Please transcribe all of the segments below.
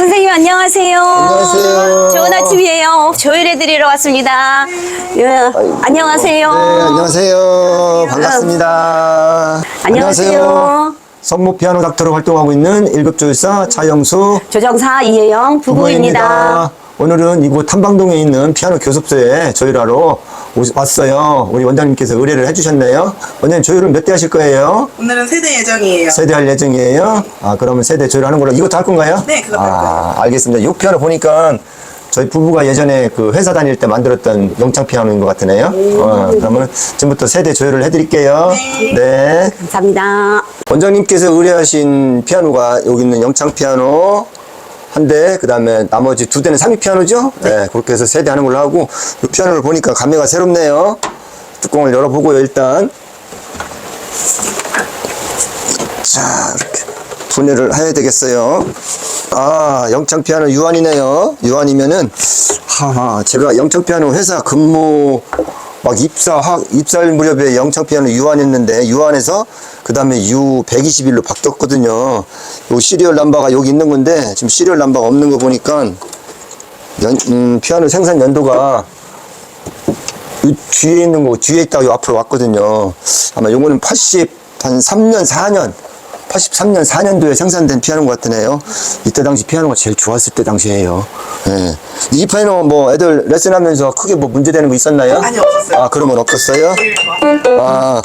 선생님 안녕하세요. 안녕하세요. 좋은 아침이에요. 조율해드리러 왔습니다. 예, 안녕하세요. 네, 안녕하세요. 반갑습니다. 안녕하세요. 성모 피아노 닥터로 활동하고 있는 1급 조율사 차영수 조정사 이혜영 부부입니다. 오늘은 이곳 탐방동에 있는 피아노 교습소에 조율하러 왔어요. 우리 원장님께서 의뢰를 해주셨네요. 원장님 조율을 몇 대 하실 거예요? 오늘은 세대 예정이에요. 세대 할 예정이에요? 아, 그러면 세대 조율하는 걸로 이것도 할 건가요? 네, 그것도 할 거예요. 알겠습니다. 이 피아노 보니까 저희 부부가 예전에 그 회사 다닐 때 만들었던 영창 피아노인 것 같으네요. 그러면 지금부터 세대 조율을 해드릴게요. 네. 감사합니다. 원장님께서 의뢰하신 피아노가 여기 있는 영창 피아노 한 대, 그 다음에 나머지 두 대는 상위 피아노죠? 네. 그렇게 해서 세 대 하는 걸로 하고, 이 피아노를 보니까 감회가 새롭네요. 뚜껑을 열어보고요, 일단. 자, 이렇게 분해를 해야 되겠어요. 아, 영창 피아노 유한이네요. 유한이면은, 제가 영창 피아노 회사 근무 막 입사할 무렵에 영창 피아노 유한했는데, 유한에서 그 다음에 U121로 바뀌었거든요. 요 시리얼 넘버가 여기 있는 건데, 지금 시리얼 넘버가 없는 거 보니까, 피아노 생산 연도가 이 뒤에 있는 거, 뒤에 있다가 요 앞으로 왔거든요. 아마 요거는 83년, 4년도에 생산된 피아노인 것 같으네요. 이때 당시 피아노가 제일 좋았을 때 당시에요. 예. 이 피아노 뭐 애들 레슨하면서 크게 뭐 문제되는 거 있었나요? 아니, 없었어요. 아, 그런 건 없었어요? 제일 좋았어요. 아,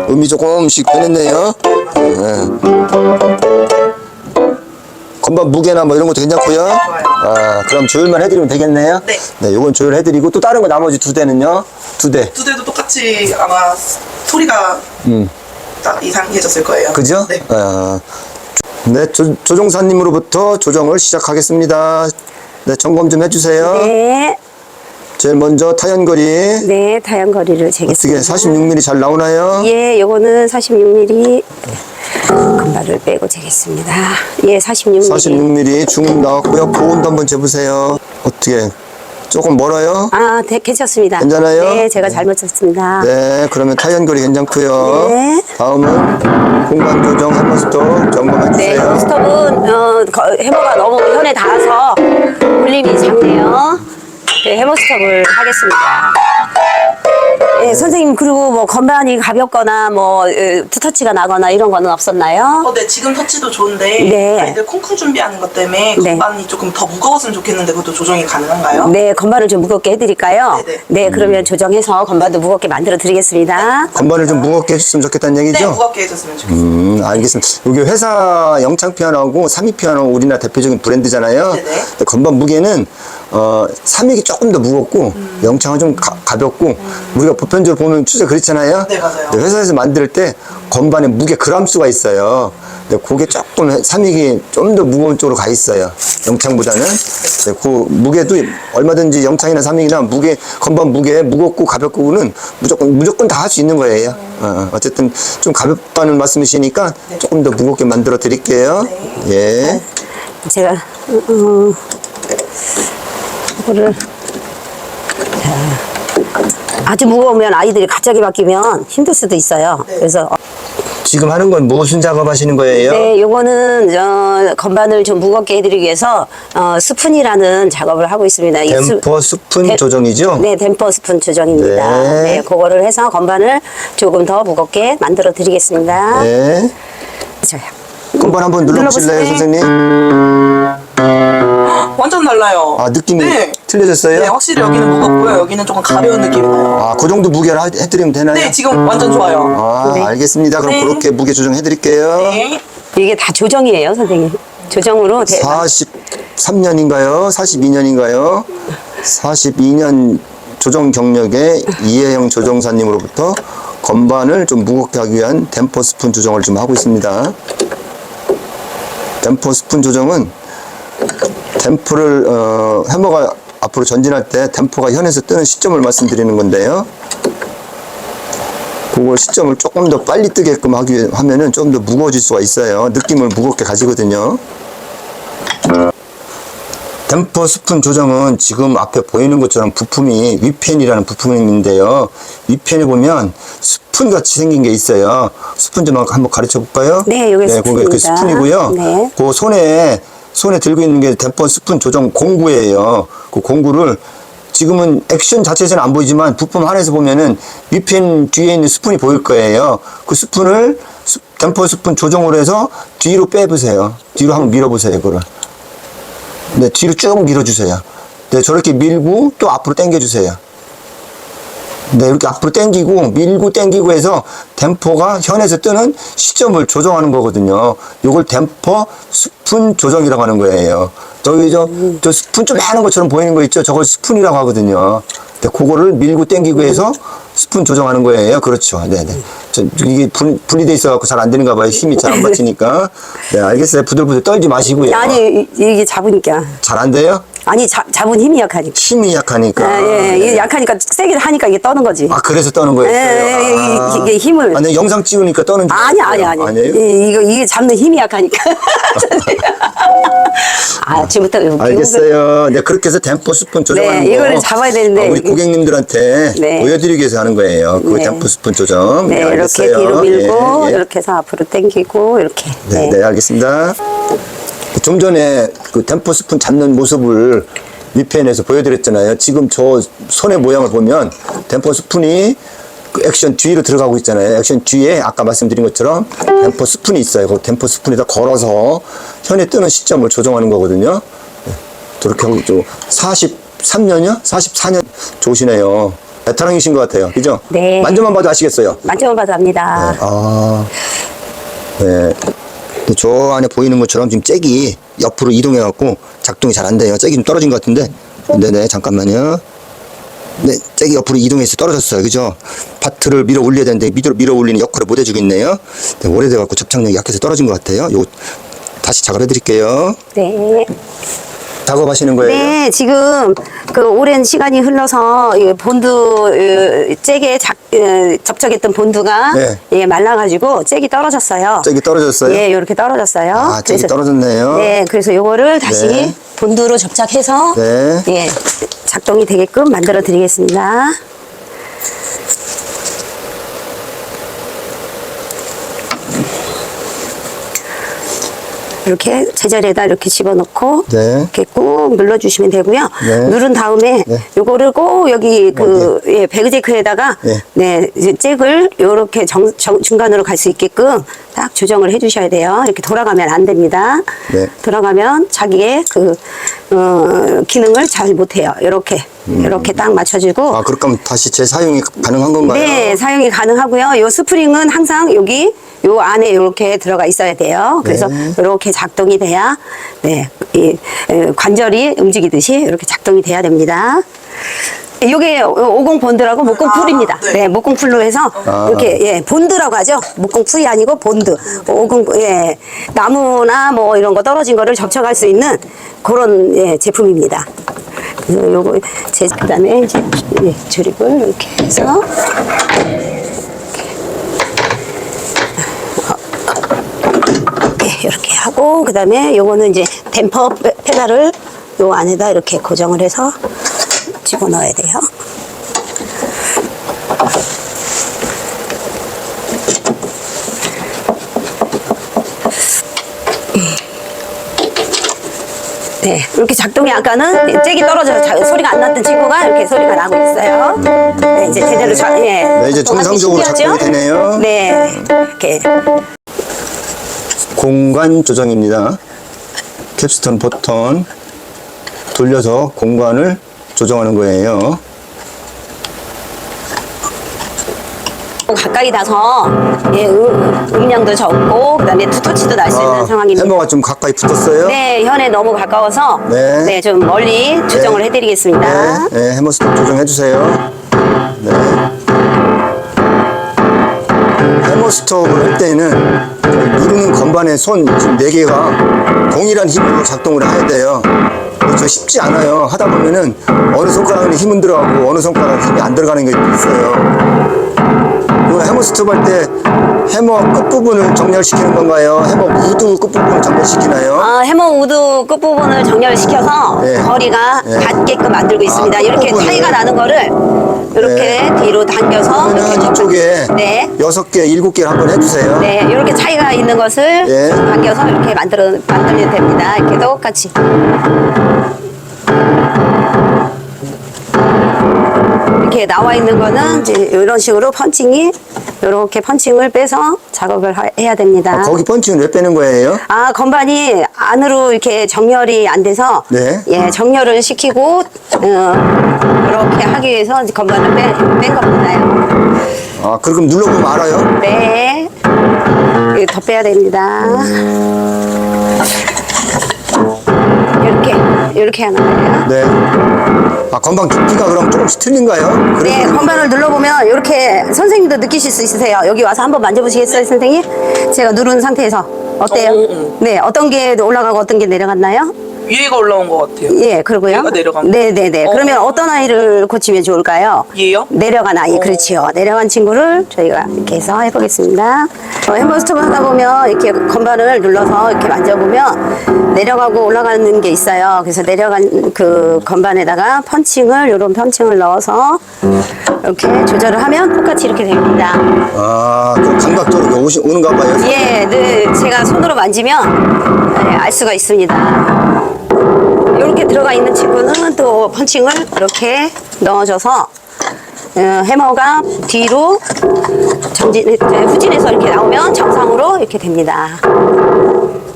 음이 조금씩 변했네요. 예. 건반 무게나 뭐 이런 것도 괜찮고요. 좋아요. 아, 그럼 조율만 해드리면 되겠네요. 네. 네, 요건 조율해드리고 또 다른 거 나머지 두 대는요? 두 대. 두 대도 똑같이 아마 소리가 딱 이상해졌을 거예요. 그죠? 네. 네, 조종사님으로부터 조정을 시작하겠습니다. 네, 점검 좀 해주세요. 네, 제일 먼저 타연거리. 네, 다양거리를 어떻게 재겠습니다. 46mm 잘 나오나요? 예, 요거는 46mm 금발을 빼고 재겠습니다. 예, 46mm. 46mm 중음 나왔고요. 고온도 한번 재보세요. 어떻게 조금 멀어요? 아, 네, 괜찮습니다. 괜찮아요? 네, 제가 잘못 쳤습니다. 네, 그러면 타연거리 괜찮고요. 네. 다음은 공간 조정 해머스톱 점검해 네, 주세요. 스톱은 해머가 너무 현에 닿아서 볼륨이 작네요. 네, 해머 스톱을 하겠습니다. 네, 선생님 그리고 뭐 건반이 가볍거나 뭐 투터치가 나거나 이런 거는 없었나요? 네, 지금 터치도 좋은데 네. 아이들 콩쿨 준비하는 것 때문에 네. 건반이 조금 더 무거웠으면 좋겠는데 그것도 조정이 가능한가요? 네, 건반을 좀 무겁게 해드릴까요? 네네. 네, 그러면 조정해서 건반도 무겁게 만들어 드리겠습니다. 건반을 좀 무겁게 해줬으면 좋겠다는 네, 얘기죠? 무겁게 해줬으면 좋겠습니다. 알겠습니다. 여기 회사 영창 피아노하고 삼위 피아노 우리나라 대표적인 브랜드잖아요. 네네. 근데 건반 무게는 3위가 조금 더 무겁고 영창은 좀 가볍고 우리가 보편적으로 보면 추세 그렇잖아요. 네, 맞아요. 근데 회사에서 만들 때 건반의 무게 그람수가 있어요. 근데 그게 조금 3위기 좀 더 무거운 쪽으로 가 있어요. 영창보다는. 네, 그 무게도 얼마든지 영창이나 삼위기나 무게 건반 무게 무겁고 가볍고는 무조건 다 할 수 있는 거예요. 어쨌든 좀 가볍다는 말씀이시니까 조금 더 무겁게 만들어 드릴게요. 예. 제가 이거를 아주 무거우면 아이들이 갑자기 바뀌면 힘들 수도 있어요. 그래서 지금 하는 건 무슨 작업하시는 거예요? 네, 요거는 건반을 좀 무겁게 해드리기 위해서 스푼이라는 작업을 하고 있습니다. 이 댐퍼 스푼 조정이죠? 네, 댐퍼 스푼 조정입니다. 네. 네, 그거를 해서 건반을 조금 더 무겁게 만들어 드리겠습니다. 네. 저요. 건반 한번 눌러보실래요, 눌러보세요. 선생님? 완전 달라요. 아, 느낌이 네. 틀려졌어요? 네, 확실히 여기는 무겁고요. 여기는 조금 가벼운 느낌이 나요. 아, 그 정도 무게를 해드리면 되나요? 네, 지금 완전 좋아요. 아, 네. 알겠습니다. 그럼 네. 그렇게 무게 조정해드릴게요. 네. 이게 다 조정이에요, 선생님. 조정으로 43년인가요? 42년인가요? 42년 조정 경력의 이혜영 조정사님으로부터 건반을 좀 무겁게 하기 위한 댐퍼 스푼 조정을 좀 하고 있습니다. 댐퍼 스푼 조정은 댐퍼를 해머가 앞으로 전진할 때 댐퍼가 현에서 뜨는 시점을 말씀드리는 건데요. 그걸 시점을 조금 더 빨리 뜨게끔 하면은 좀 더 무거워질 수가 있어요. 느낌을 무겁게 가지거든요. 댐퍼 스푼 조정은 지금 앞에 보이는 것처럼 부품이 위펜이라는 부품이 있는데요. 위펜에 보면 스푼 같이 생긴 게 있어요. 스푼 좀 한번 가르쳐 볼까요? 네, 요게 그게 스푼입니다. 그 스푼이고요. 네. 그 손에 손에 들고 있는 게 댐퍼 스푼 조정 공구예요. 그 공구를 지금은 액션 자체에서는 안 보이지만 부품 안에서 보면은 밑편 뒤에 있는 스푼이 보일 거예요. 그 스푼을 댐퍼 스푼 조정으로 해서 뒤로 빼보세요. 뒤로 한번 밀어보세요, 이거를. 네, 뒤로 쭉 밀어주세요. 네, 저렇게 밀고 또 앞으로 당겨주세요. 네, 이렇게 앞으로 당기고 밀고 당기고 해서 댐퍼가 현에서 뜨는 시점을 조정하는 거거든요. 요걸 댐퍼 스푼 조정이라고 하는 거예요. 저기 저 스푼 좀 하는 것처럼 보이는 거 있죠? 저걸 스푼이라고 하거든요. 네, 그거를 밀고 당기고 해서 스푼 조정하는 거예요. 그렇죠. 네네. 이게 분리돼 있어갖고 잘 안 되는가 봐요. 힘이 잘 안 받치니까. 네, 알겠어요. 부들부들 떨지 마시고요. 아니 이게 잡으니까. 잘 안 돼요? 아니 잡은 힘이 약하니까. 힘이 약하니까. 예, 이게 약하니까 세게 하니까 이게 떠는 거지. 아, 그래서 떠는 거였어요? 이게 힘을. 아니, 영상 찍으니까 떠는 줄 아니. 알았어요. 아니에요? 이게 잡는 힘이 약하니까. 지금부터 알겠어요. 네, 그렇게 해서 댐퍼 스푼 조정하는 거. 이거를 잡아야 되는데. 우리 고객님들한테 네. 보여드리기 위해서 하는 거예요. 그 댐퍼 스푼 조정. 네, 이렇게 알겠어요. 뒤로 밀고 예, 예. 이렇게 해서 앞으로 당기고 이렇게. 네, 알겠습니다. 좀 전에 그 댐퍼 스푼 잡는 모습을 밑편에서 보여드렸잖아요. 지금 저 손의 모양을 보면 댐퍼 스푼이 그 액션 뒤로 들어가고 있잖아요. 액션 뒤에 아까 말씀드린 것처럼 댐퍼 스푼이 있어요. 그 댐퍼 스푼에다 걸어서 현에 뜨는 시점을 조정하는 거거든요. 네, 저렇게 하고 좀 43년이요? 44년 좋으시네요. 베테랑이신 것 같아요. 그죠? 네. 만져만 봐도 아시겠어요? 만져만 봐도 압니다. 네. 저 안에 보이는 것처럼 지금 잭이 옆으로 이동해갖고 작동이 잘 안 돼요. 잭이 좀 떨어진 것 같은데. 네네, 잠깐만요. 네, 잭이 옆으로 이동해서 떨어졌어요. 그죠? 바트를 밀어 올려야 되는데 밀어 올리는 역할을 못 해주겠네요. 네, 오래돼갖고 접착력이 약해서 떨어진 것 같아요. 요거 다시 작업해 드릴게요. 네. 작업하시는 거예요? 네, 지금 그 오랜 시간이 흘러서 이 본드 잭에 접촉했던 본드가 네. 예, 말라가지고 잭이 떨어졌어요. 잭이 떨어졌어요? 예, 이렇게 떨어졌어요. 아, 잭이 그래서- 떨어졌네요. 네, 그래서 요거를 다시 네. 본드로 접착해서 네. 예, 작동이 되게끔 만들어 드리겠습니다. 이렇게 제자리에다 이렇게 집어넣고 네. 이렇게 꾹 눌러주시면 되고요. 네. 누른 다음에 네. 요거를 꼭 여기 그 예, 배그제크에다가 네. 네, 이제 잭을 요렇게 중간으로 갈 수 있게끔 딱 조정을 해주셔야 돼요. 이렇게 돌아가면 안 됩니다. 네. 돌아가면 자기의 그 기능을 잘 못해요. 이렇게 딱 맞춰주고. 아, 그렇게 하면 다시 재사용이 가능한 건가요? 네, 사용이 가능하고요. 요 스프링은 항상 여기 요 안에 이렇게 들어가 있어야 돼요. 그래서 네. 이렇게 작동이 돼야 네, 이 관절이 움직이듯이 이렇게 작동이 돼야 됩니다. 이게 50 본드라고 목공 풀입니다. 네. 네, 목공 풀로 해서 이렇게 예, 본드라고 하죠. 목공 풀이 아니고 본드. 50 예, 나무나 뭐 이런 거 떨어진 거를 접촉할 수 있는 그런 예, 제품입니다. 그래서 요거 그다음에 이제 예, 조립을 이렇게 해서 이렇게 하고 그다음에 요거는 이제 댐퍼 페달을 요 안에다 이렇게 고정을 해서 집어넣어야 돼요. 네, 이렇게 작동이 아까는 잭이 떨어져서 소리가 안 났던 친구가 이렇게 소리가 나고 있어요. 네, 이제 제대로 예, 네, 이제 정상적으로 작동이 되네요. 네, 이렇게 공간 조정입니다. 캡스톤 버튼 돌려서 공간을 조정하는 거예요. 가까이 닿아서 예, 음량도 적고 그다음에 투터치도 날 수 있는 상황입니다. 해머가 좀 가까이 붙었어요. 네, 현에 너무 가까워서 네. 네, 좀 멀리 조정을 해드리겠습니다. 네, 해머 스톱 조정해 주세요. 네. 해머 스톱을 할 때는 누르는 건반의 손 지금 4개가 동일한 힘으로 작동을 해야 돼요. 그렇죠. 쉽지 않아요. 하다 보면은 어느 손가락에 힘은 들어가고 어느 손가락에 힘이 안 들어가는 게 있어요. 그 해머 스톱 할 때 해머 끝부분을 정렬시키는 건가요? 해머 우드 끝부분을 정렬시키나요? 해머 우드 끝부분을 정렬시켜서 네. 거리가 네. 닿게끔 만들고 있습니다. 이렇게 끝부분을. 차이가 나는 거를 이렇게 뒤로 당겨서 그러면 이렇게 이쪽에 네. 6개, 7개 한번 해주세요. 네, 이렇게 차이가 있는 것을 예. 당겨서 이렇게 만들면 됩니다. 이렇게 똑같이. 이렇게 나와 있는 거는 이제 이런 식으로 펀칭이 이렇게 펀칭을 빼서 작업을 해야 됩니다. 거기 펀칭은 왜 빼는 거예요? 건반이 안으로 이렇게 정렬이 안 돼서 네. 예, 정렬을 시키고 이렇게 하기 위해서 건반을 뺀 겁니다. 그럼 눌러보면 알아요? 네. 이거 더 빼야 됩니다. 이렇게 하는 거예요. 네. 건반 깊이가 그럼 조금씩 틀린가요? 네, 건반을 눌러보면 이렇게 선생님도 느끼실 수 있으세요. 여기 와서 한번 만져보시겠어요, 선생님? 제가 누른 상태에서 어때요? 네, 어떤 게 올라가고 어떤 게 내려갔나요? 위에가 올라온 것 같아요. 예, 그러고요. 얘가 내려간 거. 네네네. 그러면 어떤 아이를 고치면 좋을까요? 얘요? 내려간 아이, 그렇지요. 내려간 친구를 저희가 이렇게 해서 해보겠습니다. 해머 스톱을 하다 보면 이렇게 건반을 눌러서 이렇게 만져보면 내려가고 올라가는 게 있어요. 그래서 내려간 그 건반에다가 이런 펀칭을 넣어서 이렇게 조절을 하면 똑같이 이렇게 됩니다. 그럼 감각적으로 오는가 봐요? 예, 네, 제가 손으로 만지면 네, 알 수가 있습니다. 이렇게 들어가 있는 친구는 또 펀칭을 이렇게 넣어줘서 해머가 뒤로 후진해서 이렇게 나오면 정상으로 이렇게 됩니다.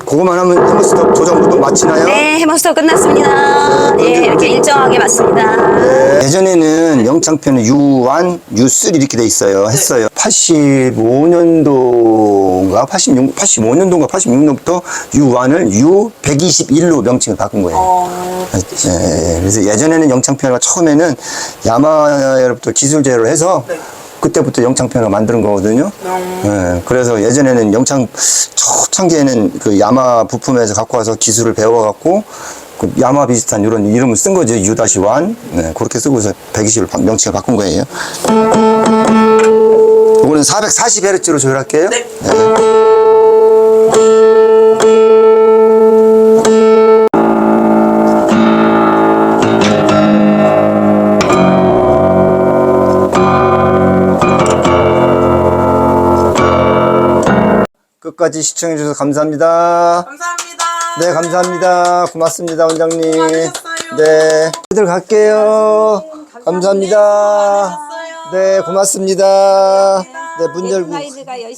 그거만 하면 해머 스톱 조정 모두 마치나요? 네, 해머스터 끝났습니다. 예, 이렇게 일정하게 맞습니다. 예전에는 영창편은 U1, U3 이렇게 돼 있어요. 했어요. 85년도인가 85년도인가 86년부터 U1을 U121로 명칭을 바꾼 거예요. 그래서 예전에는 영창편가 처음에는 야마로부터 기술 제어를 해서 그때부터 영창편을 만드는 거거든요. 그래서 예전에는 초창기에는 그 야마 부품에서 갖고 와서 기술을 배워갖고 그 야마 비슷한 이런 이름을 쓴 거죠. U-1. 그렇게 쓰고서 120을 명칭을 바꾼 거예요. 이거는 440Hz로 조율할게요. 네. 끝까지 시청해주셔서 감사합니다. 감사합니다. 네, 감사합니다. 고맙습니다, 원장님. 수고하셨어요. 네. 애들 갈게요. 감사합니다. 네, 고맙습니다. 네, 문 열고. 가이드가 열심히